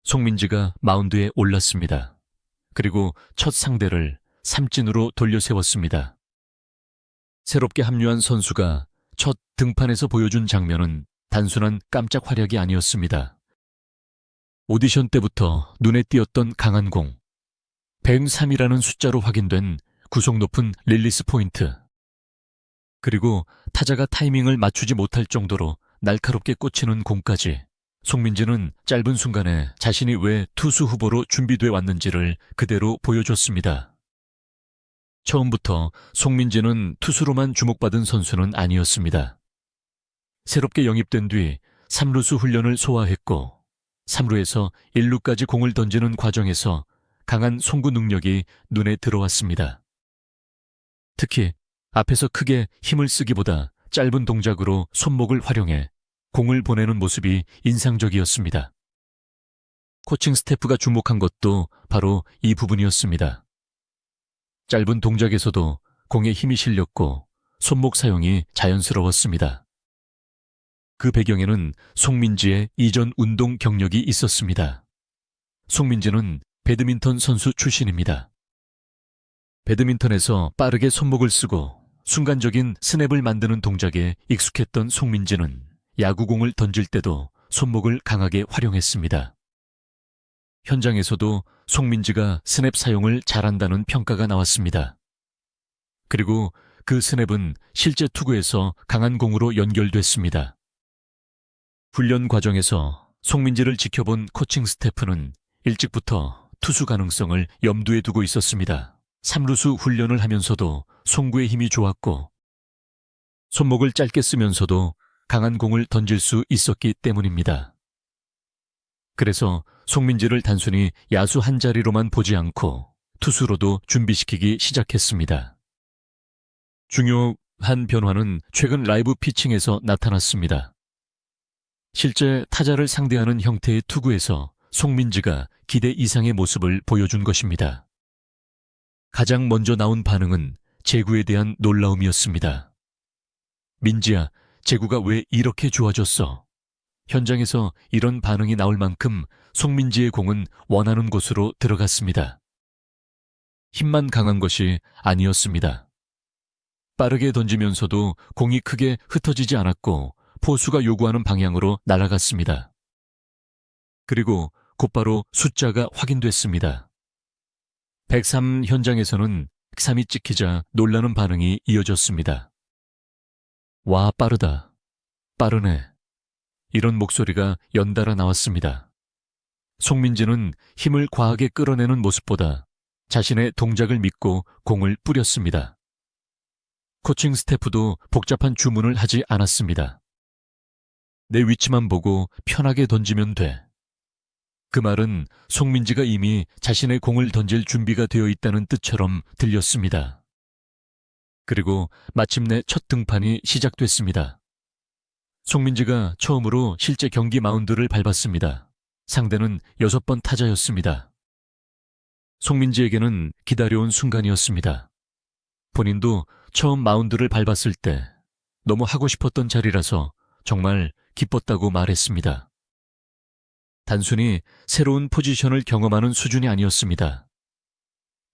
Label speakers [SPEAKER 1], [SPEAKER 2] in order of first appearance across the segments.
[SPEAKER 1] 송민지가 마운드에 올랐습니다. 그리고 첫 상대를 삼진으로 돌려세웠습니다. 새롭게 합류한 선수가 첫 등판에서 보여준 장면은 단순한 깜짝 활약이 아니었습니다. 오디션 때부터 눈에 띄었던 강한 공, 103이라는 숫자로 확인된 구속 높은 릴리스 포인트, 그리고 타자가 타이밍을 맞추지 못할 정도로 날카롭게 꽂히는 공까지 송민지는 짧은 순간에 자신이 왜 투수 후보로 준비돼 왔는지를 그대로 보여줬습니다. 처음부터 송민지는 투수로만 주목받은 선수는 아니었습니다. 새롭게 영입된 뒤 3루수 훈련을 소화했고 3루에서 1루까지 공을 던지는 과정에서 강한 송구 능력이 눈에 들어왔습니다. 특히 앞에서 크게 힘을 쓰기보다 짧은 동작으로 손목을 활용해 공을 보내는 모습이 인상적이었습니다. 코칭 스태프가 주목한 것도 바로 이 부분이었습니다. 짧은 동작에서도 공에 힘이 실렸고 손목 사용이 자연스러웠습니다. 그 배경에는 송민지의 이전 운동 경력이 있었습니다. 송민지는 배드민턴 선수 출신입니다. 배드민턴에서 빠르게 손목을 쓰고 순간적인 스냅을 만드는 동작에 익숙했던 송민지는 야구공을 던질 때도 손목을 강하게 활용했습니다. 현장에서도 송민지가 스냅 사용을 잘한다는 평가가 나왔습니다. 그리고 그 스냅은 실제 투구에서 강한 공으로 연결됐습니다. 훈련 과정에서 송민지를 지켜본 코칭 스태프는 일찍부터 투수 가능성을 염두에 두고 있었습니다. 3루수 훈련을 하면서도 송구의 힘이 좋았고 손목을 짧게 쓰면서도 강한 공을 던질 수 있었기 때문입니다. 그래서 송민지를 단순히 야수 한 자리로만 보지 않고 투수로도 준비시키기 시작했습니다. 중요한 변화는 최근 라이브 피칭에서 나타났습니다. 실제 타자를 상대하는 형태의 투구에서 송민지가 기대 이상의 모습을 보여준 것입니다. 가장 먼저 나온 반응은 제구에 대한 놀라움이었습니다. 민지야, 제구가 왜 이렇게 좋아졌어? 현장에서 이런 반응이 나올 만큼 송민지의 공은 원하는 곳으로 들어갔습니다. 힘만 강한 것이 아니었습니다. 빠르게 던지면서도 공이 크게 흩어지지 않았고 포수가 요구하는 방향으로 날아갔습니다. 그리고 곧바로 숫자가 확인됐습니다. 103 현장에서는 103이 찍히자 놀라는 반응이 이어졌습니다. 와, 빠르다. 빠르네. 이런 목소리가 연달아 나왔습니다. 송민지는 힘을 과하게 끌어내는 모습보다 자신의 동작을 믿고 공을 뿌렸습니다. 코칭 스태프도 복잡한 주문을 하지 않았습니다. 내 위치만 보고 편하게 던지면 돼. 그 말은 송민지가 이미 자신의 공을 던질 준비가 되어 있다는 뜻처럼 들렸습니다. 그리고 마침내 첫 등판이 시작됐습니다. 송민지가 처음으로 실제 경기 마운드를 밟았습니다. 상대는 6번 타자였습니다. 송민지에게는 기다려온 순간이었습니다. 본인도 처음 마운드를 밟았을 때 너무 하고 싶었던 자리라서 정말 기뻤다고 말했습니다. 단순히 새로운 포지션을 경험하는 수준이 아니었습니다.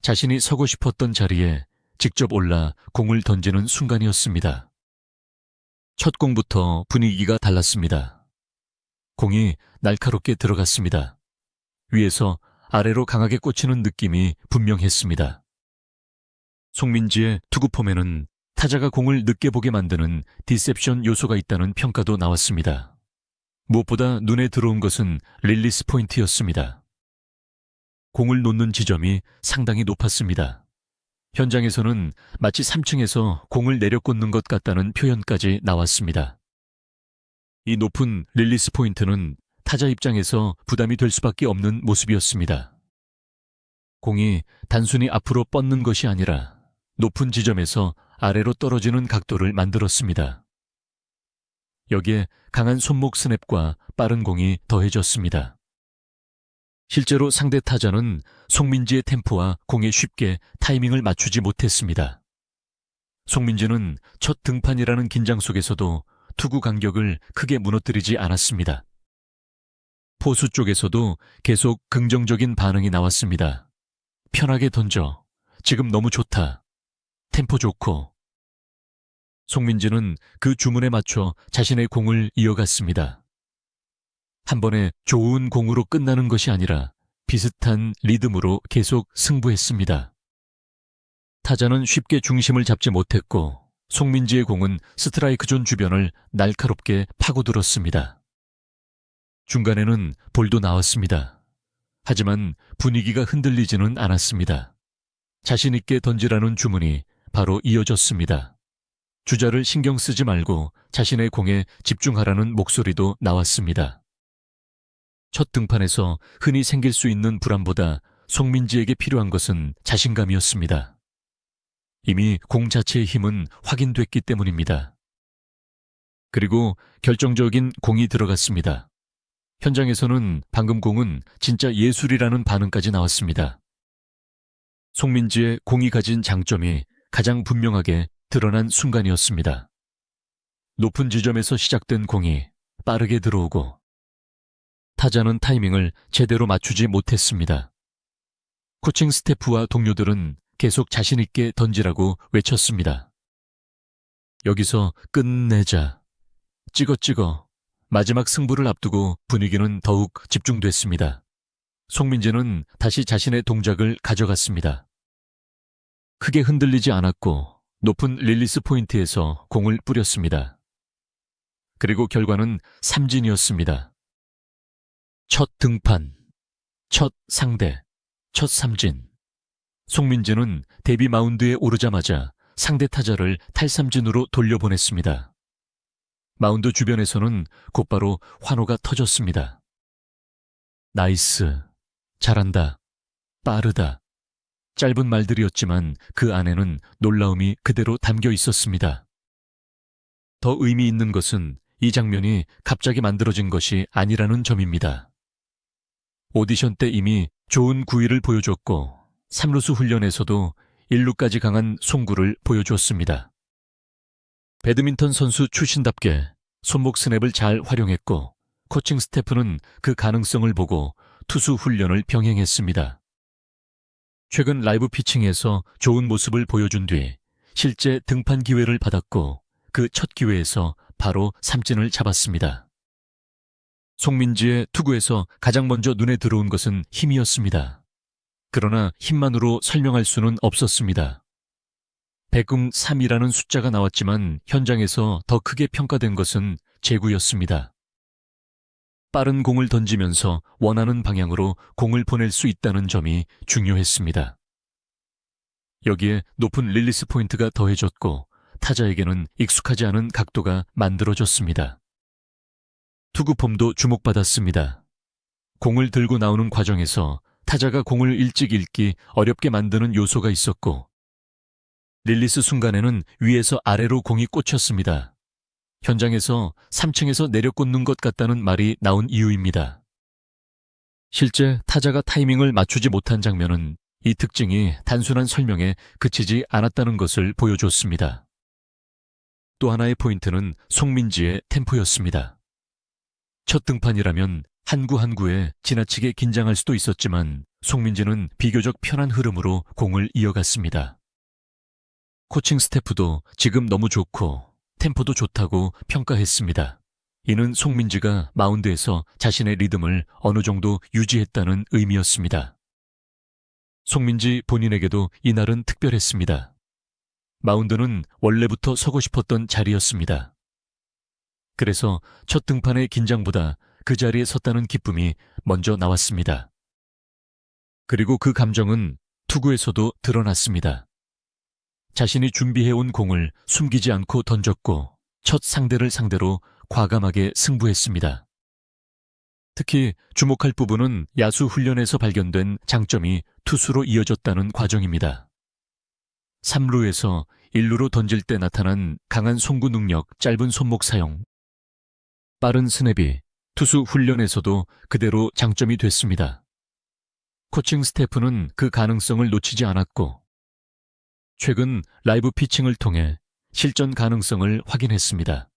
[SPEAKER 1] 자신이 서고 싶었던 자리에 직접 올라 공을 던지는 순간이었습니다. 첫 공부터 분위기가 달랐습니다. 공이 날카롭게 들어갔습니다. 위에서 아래로 강하게 꽂히는 느낌이 분명했습니다. 송민지의 투구 폼에는 타자가 공을 늦게 보게 만드는 디셉션 요소가 있다는 평가도 나왔습니다. 무엇보다 눈에 들어온 것은 릴리스 포인트였습니다. 공을 놓는 지점이 상당히 높았습니다. 현장에서는 마치 3층에서 공을 내려꽂는 것 같다는 표현까지 나왔습니다. 이 높은 릴리스 포인트는 타자 입장에서 부담이 될 수밖에 없는 모습이었습니다. 공이 단순히 앞으로 뻗는 것이 아니라 높은 지점에서 아래로 떨어지는 각도를 만들었습니다. 여기에 강한 손목 스냅과 빠른 공이 더해졌습니다. 실제로 상대 타자는 송민지의 템포와 공에 쉽게 타이밍을 맞추지 못했습니다. 송민지는 첫 등판이라는 긴장 속에서도 투구 간격을 크게 무너뜨리지 않았습니다. 포수 쪽에서도 계속 긍정적인 반응이 나왔습니다. 편하게 던져. 지금 너무 좋다. 템포 좋고. 송민지는 그 주문에 맞춰 자신의 공을 이어갔습니다. 한 번에 좋은 공으로 끝나는 것이 아니라 비슷한 리듬으로 계속 승부했습니다. 타자는 쉽게 중심을 잡지 못했고 송민지의 공은 스트라이크 존 주변을 날카롭게 파고들었습니다. 중간에는 볼도 나왔습니다. 하지만 분위기가 흔들리지는 않았습니다. 자신 있게 던지라는 주문이 바로 이어졌습니다. 주자를 신경 쓰지 말고 자신의 공에 집중하라는 목소리도 나왔습니다. 첫 등판에서 흔히 생길 수 있는 불안보다 송민지에게 필요한 것은 자신감이었습니다. 이미 공 자체의 힘은 확인됐기 때문입니다. 그리고 결정적인 공이 들어갔습니다. 현장에서는 방금 공은 진짜 예술이라는 반응까지 나왔습니다. 송민지의 공이 가진 장점이 가장 분명하게 드러난 순간이었습니다. 높은 지점에서 시작된 공이 빠르게 들어오고 타자는 타이밍을 제대로 맞추지 못했습니다. 코칭 스태프와 동료들은 계속 자신 있게 던지라고 외쳤습니다. 여기서 끝내자. 찍어. 마지막 승부를 앞두고 분위기는 더욱 집중됐습니다. 송민지는 다시 자신의 동작을 가져갔습니다. 크게 흔들리지 않았고 높은 릴리스 포인트에서 공을 뿌렸습니다. 그리고 결과는 삼진이었습니다. 첫 등판, 첫 상대, 첫 삼진. 송민지는 데뷔 마운드에 오르자마자 상대 타자를 탈삼진으로 돌려보냈습니다. 마운드 주변에서는 곧바로 환호가 터졌습니다. 나이스, 잘한다, 빠르다. 짧은 말들이었지만 그 안에는 놀라움이 그대로 담겨 있었습니다. 더 의미 있는 것은 이 장면이 갑자기 만들어진 것이 아니라는 점입니다. 오디션 때 이미 좋은 구위를 보여줬고 3루수 훈련에서도 1루까지 강한 송구를 보여주었습니다. 배드민턴 선수 출신답게 손목 스냅을 잘 활용했고 코칭 스태프는 그 가능성을 보고 투수 훈련을 병행했습니다. 최근 라이브 피칭에서 좋은 모습을 보여준 뒤 실제 등판 기회를 받았고 그 첫 기회에서 바로 삼진을 잡았습니다. 송민지의 투구에서 가장 먼저 눈에 들어온 것은 힘이었습니다. 그러나 힘만으로 설명할 수는 없었습니다. 103이라는 숫자가 나왔지만 현장에서 더 크게 평가된 것은 제구였습니다. 빠른 공을 던지면서 원하는 방향으로 공을 보낼 수 있다는 점이 중요했습니다. 여기에 높은 릴리스 포인트가 더해졌고 타자에게는 익숙하지 않은 각도가 만들어졌습니다. 투구 폼도 주목받았습니다. 공을 들고 나오는 과정에서 타자가 공을 일찍 읽기 어렵게 만드는 요소가 있었고 릴리스 순간에는 위에서 아래로 공이 꽂혔습니다. 현장에서 3층에서 내려 꽂는 것 같다는 말이 나온 이유입니다. 실제 타자가 타이밍을 맞추지 못한 장면은 이 특징이 단순한 설명에 그치지 않았다는 것을 보여줬습니다. 또 하나의 포인트는 송민지의 템포였습니다. 첫 등판이라면 한 구 한 구에 지나치게 긴장할 수도 있었지만 송민지는 비교적 편한 흐름으로 공을 이어갔습니다. 코칭 스태프도 지금 너무 좋고 템포도 좋다고 평가했습니다. 이는 송민지가 마운드에서 자신의 리듬을 어느 정도 유지했다는 의미였습니다. 송민지 본인에게도 이날은 특별했습니다. 마운드는 원래부터 서고 싶었던 자리였습니다. 그래서 첫 등판의 긴장보다 그 자리에 섰다는 기쁨이 먼저 나왔습니다. 그리고 그 감정은 투구에서도 드러났습니다. 자신이 준비해온 공을 숨기지 않고 던졌고 첫 상대를 상대로 과감하게 승부했습니다. 특히 주목할 부분은 야수 훈련에서 발견된 장점이 투수로 이어졌다는 과정입니다. 3루에서 1루로 던질 때 나타난 강한 송구 능력, 짧은 손목 사용, 빠른 스냅이 투수 훈련에서도 그대로 장점이 됐습니다. 코칭 스태프는 그 가능성을 놓치지 않았고 최근 라이브 피칭을 통해 실전 가능성을 확인했습니다.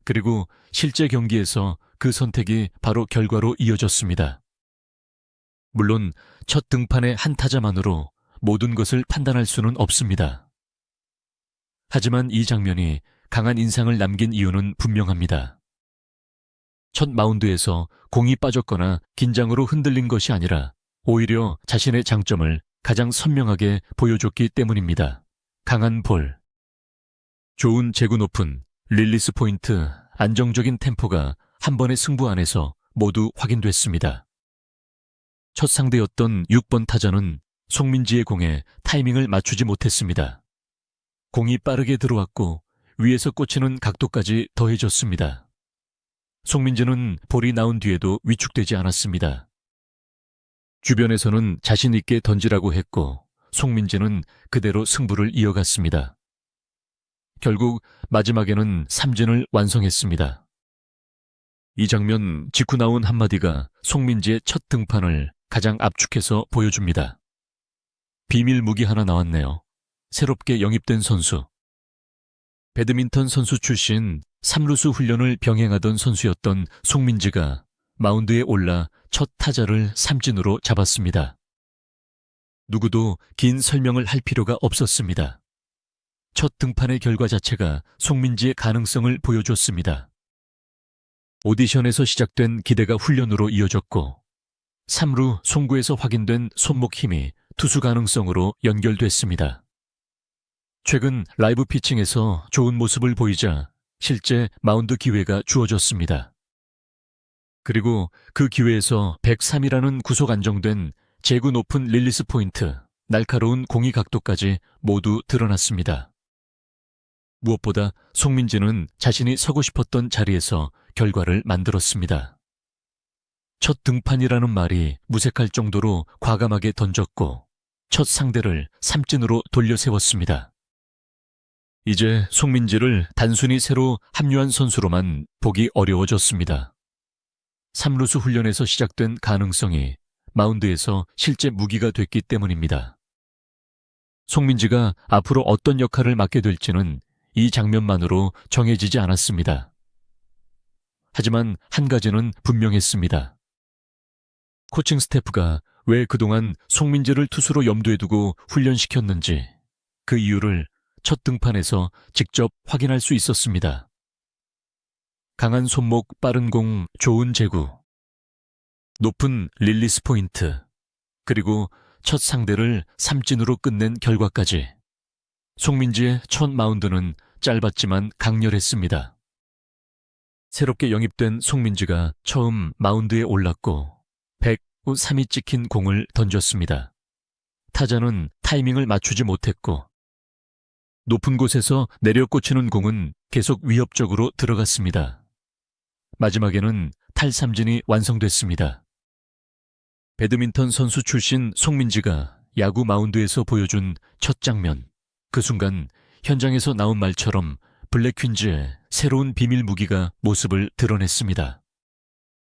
[SPEAKER 1] 그리고 실제 경기에서 그 선택이 바로 결과로 이어졌습니다. 물론 첫 등판의 한 타자만으로 모든 것을 판단할 수는 없습니다. 하지만 이 장면이 강한 인상을 남긴 이유는 분명합니다. 첫 마운드에서 공이 빠졌거나 긴장으로 흔들린 것이 아니라 오히려 자신의 장점을 가장 선명하게 보여줬기 때문입니다. 강한 볼, 좋은 제구 높은 릴리스 포인트, 안정적인 템포가 한 번의 승부 안에서 모두 확인됐습니다. 첫 상대였던 6번 타자는 송민지의 공에 타이밍을 맞추지 못했습니다. 공이 빠르게 들어왔고 위에서 꽂히는 각도까지 더해졌습니다. 송민지는 볼이 나온 뒤에도 위축되지 않았습니다. 주변에서는 자신 있게 던지라고 했고 송민지는 그대로 승부를 이어갔습니다. 결국 마지막에는 삼진을 완성했습니다. 이 장면 직후 나온 한마디가 송민지의 첫 등판을 가장 압축해서 보여줍니다. 비밀 무기 하나 나왔네요. 새롭게 영입된 선수. 배드민턴 선수 출신 3루수 훈련을 병행하던 선수였던 송민지가 마운드에 올라 첫 타자를 삼진으로 잡았습니다. 누구도 긴 설명을 할 필요가 없었습니다. 첫 등판의 결과 자체가 송민지의 가능성을 보여줬습니다. 오디션에서 시작된 기대가 훈련으로 이어졌고 3루 송구에서 확인된 손목 힘이 투수 가능성으로 연결됐습니다. 최근 라이브 피칭에서 좋은 모습을 보이자 실제 마운드 기회가 주어졌습니다. 그리고 그 기회에서 103이라는 구속 안정된 제구 높은 릴리스 포인트, 날카로운 공이 각도까지 모두 드러났습니다. 무엇보다 송민지는 자신이 서고 싶었던 자리에서 결과를 만들었습니다. 첫 등판이라는 말이 무색할 정도로 과감하게 던졌고 첫 상대를 삼진으로 돌려 세웠습니다. 이제 송민지를 단순히 새로 합류한 선수로만 보기 어려워졌습니다. 3루수 훈련에서 시작된 가능성이 마운드에서 실제 무기가 됐기 때문입니다. 송민지가 앞으로 어떤 역할을 맡게 될지는 이 장면만으로 정해지지 않았습니다. 하지만 한 가지는 분명했습니다. 코칭 스태프가 왜 그동안 송민지를 투수로 염두에 두고 훈련시켰는지 그 이유를 첫 등판에서 직접 확인할 수 있었습니다. 강한 손목, 빠른 공, 좋은 제구, 높은 릴리스 포인트, 그리고 첫 상대를 삼진으로 끝낸 결과까지 송민지의 첫 마운드는 짧았지만 강렬했습니다. 새롭게 영입된 송민지가 처음 마운드에 올랐고 103이 찍힌 공을 던졌습니다. 타자는 타이밍을 맞추지 못했고 높은 곳에서 내려 꽂히는 공은 계속 위협적으로 들어갔습니다. 마지막에는 탈삼진이 완성됐습니다. 배드민턴 선수 출신 송민지가 야구 마운드에서 보여준 첫 장면. 그 순간 현장에서 나온 말처럼 블랙퀸즈의 새로운 비밀 무기가 모습을 드러냈습니다.